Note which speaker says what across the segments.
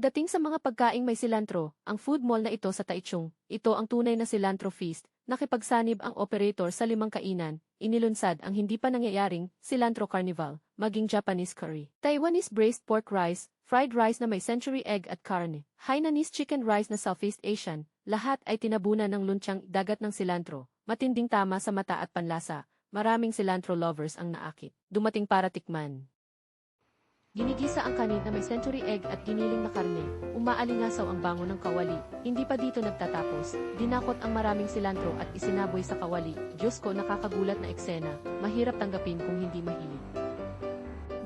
Speaker 1: Pagdating sa mga pagkaing may cilantro, ang food mall na ito sa Taichung, ito ang tunay na cilantro feast. Nakipagsanib ang operator sa 5 kainan, inilunsad ang hindi pa nangyayaring cilantro carnival, maging Japanese curry, Taiwanese braised pork rice, fried rice na may century egg at karne, Hainanese chicken rice na Southeast Asian, lahat ay tinabunan ng luntiang dagat ng cilantro, matinding tama sa mata at panlasa, maraming cilantro lovers ang naakit, dumating para tikman. Ginigisa ang kanin na may century egg at giniling na karne, umaalingasaw ang bango ng kawali, hindi pa dito nagtatapos, dinakot ang maraming cilantro at isinaboy sa kawali, Diyos ko nakakagulat na eksena, mahirap tanggapin kung hindi mahilig.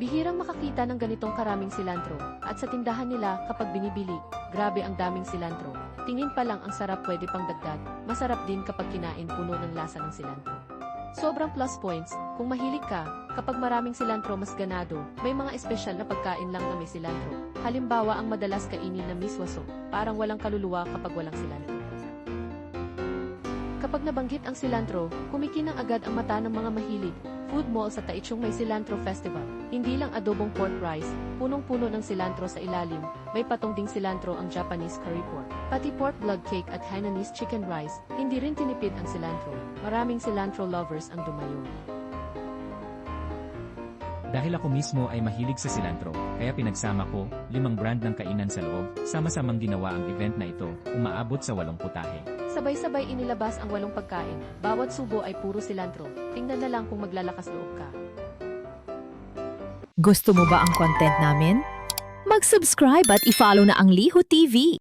Speaker 1: Bihirang makakita ng ganitong karaming cilantro, at sa tindahan nila kapag binibili, grabe ang daming cilantro, tingin pa lang ang sarap pwede pang dagdag, masarap din kapag kinain puno ng lasa ng cilantro. Sobrang plus points, kung mahilig ka, kapag maraming cilantro mas ganado, may mga espesyal na pagkain lang na may cilantro. Halimbawa ang madalas kainin na miswaso, parang walang kaluluwa kapag walang cilantro. Kapag nabanggit ang cilantro, kumikinang agad ang mata ng mga mahilig. Food mall sa Taichung may cilantro festival. Hindi lang adobong pork rice, punong-puno ng cilantro sa ilalim, may patong ding cilantro ang Japanese curry pork. Pati pork blood cake at Hainanese chicken rice, hindi rin tinipid ang cilantro. Maraming cilantro lovers ang dumayo.
Speaker 2: Dahil ako mismo ay mahilig sa cilantro, kaya pinagsama ko, 5 brand ng kainan sa loob, sama-samang ginawa ang event na ito, umaabot sa 8 putahe.
Speaker 1: Sabay-sabay inilabas ang 8 pagkain, bawat subo ay puro cilantro, tingnan na lang kung maglalakas loob ka.
Speaker 3: Gusto mo ba ang content namin? Mag-subscribe at i-follow na ang Liho TV.